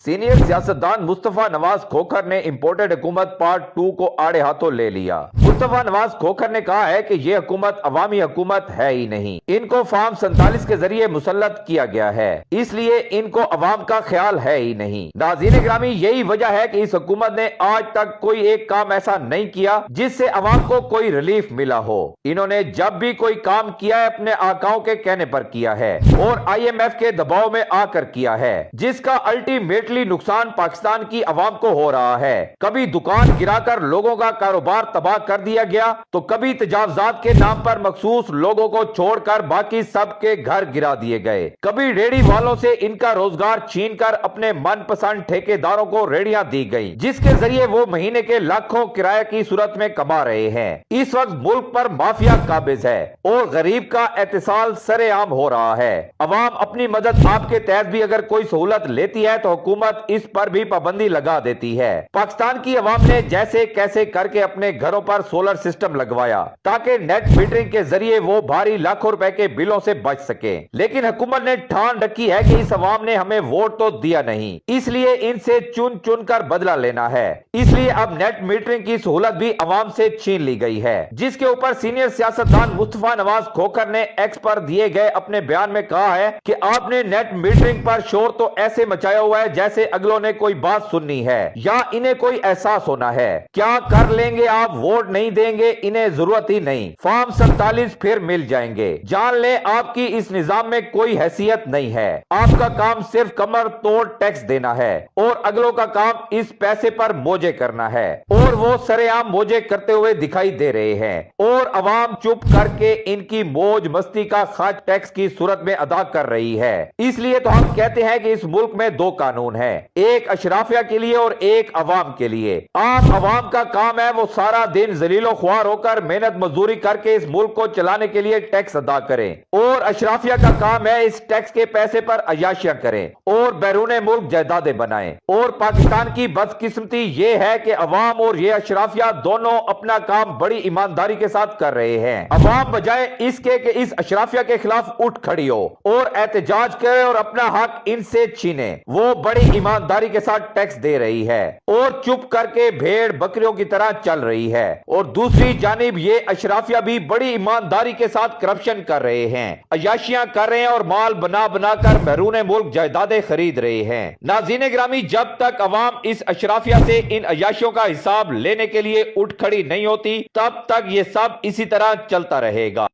Senior सियासतदान मुस्तफा नवाज खोखर ने imported हुकूमत पार्ट 2 को आड़े हाथों ले लिया। मुस्तफा नवाज खोखर ने कहा है कि ये हुकूमत अवामी हुकूमत है ही नहीं, इनको फार्म 47 के जरिए मुसल्लत किया गया है, इसलिए इनको अवाम का ख्याल है ही नहीं। नाज़रीन ग्रामी, यही वजह है कि इस हुकूमत ने आज तक कोई एक काम ऐसा नहीं किया जिससे अवाम को कोई रिलीफ मिला हो। इन्होंने जब भी कोई काम किया है अपने आकाओं के कहने पर किया है और IMF के दबाव में आकर किया है, जिसका अल्टीमेट नुकसान पाकिस्तान की अवाम को हो रहा है। कभी दुकान गिराकर लोगों का कारोबार तबाह कर दिया गया, तो कभी तजावजात के नाम पर मखसूस लोगों को छोड़कर बाकी सबके घर गिरा दिए गए। कभी रेडी वालों से इनका रोजगार छीनकर अपने मनपसंद ठेकेदारों को रेडियां दी गई, जिसके जरिए वो महीने के लाखों किराए की सूरत में कमा रहे हैं। इस वक्त मुल्क पर माफिया काबिज है और गरीब का एहतिसाल सरेआम हो रहा है। अवाम अपनी मदद आपके तहत भी अगर कोई सहूलत लेती है तो हुकूमत इस पर भी पाबंदी लगा देती है। पाकिस्तान की अवाम ने जैसे कैसे करके अपने घरों पर सोलर सिस्टम लगवाया ताकि नेट मीटरिंग के जरिए वो भारी लाखों रुपए के बिलों से बच सके, लेकिन हुकूमत ने ठान रखी है कि इस अवाम ने हमें वोट तो दिया नहीं, इसलिए इनसे चुन चुन कर बदला लेना है। इसलिए अब नेट मीटरिंग की सहूलत भी अवाम से छीन ली गई है, जिसके ऊपर सीनियर सियासतदान मुस्तफा नवाज खोखर ने एक्स पर दिए गए अपने बयान में कहा है कि आपने नेट मीटरिंग पर शोर तो ऐसे मचाया हुआ है जैसे अगलों ने कोई बात सुननी है या इन्हें कोई एहसास होना है। क्या कर लेंगे आप? वोट नहीं देंगे, इन्हें जरूरत ही नहीं, फॉर्म 47 फिर मिल जाएंगे। जान ले आपकी इस निजाम में कोई हैसियत नहीं है। आपका काम सिर्फ कमर तोड़ टैक्स देना है और अगलों का काम इस पैसे पर मौजे करना है, और वो सरेआम मौजे करते हुए दिखाई दे रहे हैं और अवाम चुप करके इनकी मौज मस्ती का खर्च टैक्स की सूरत में अदा कर रही है। इसलिए तो हम कहते हैं कि इस मुल्क में दो कानून है, एक अशराफिया के लिए और एक अवाम के लिए। आप अवाम का काम है वो सारा दिन जलीलो ख्वार होकर मेहनत मजदूरी करके इस मुल्क को चलाने के लिए टैक्स अदा करें, और अशराफिया का काम है इस टैक्स के पैसे पर अयाशियां करें और बैरून मुल्क जायदादें बनाएं। और पाकिस्तान की बदकिस्मती ये है कि अवाम और ये अशराफिया दोनों अपना काम बड़ी ईमानदारी के साथ कर रहे हैं। अवाम बजाय इसके कि इस अशराफिया के खिलाफ उठ खड़ी हो और एहतजाज करे और अपना हक इनसे छीने, वो बड़ी ईमानदारी के साथ टैक्स दे रही है और चुप करके भेड़ बकरियों की तरह चल रही है। और दूसरी जानिब ये अशराफिया भी बड़ी ईमानदारी के साथ करप्शन कर रहे हैं, अयाशियां कर रहे हैं और माल बना बना कर बैरून मुल्क जायदादें खरीद रहे हैं। नाज़रीन ग्रामी, जब तक अवाम इस अशराफिया से इन अयाशियों का हिसाब लेने के लिए उठ खड़ी नहीं होती, तब तक ये सब इसी तरह चलता रहेगा।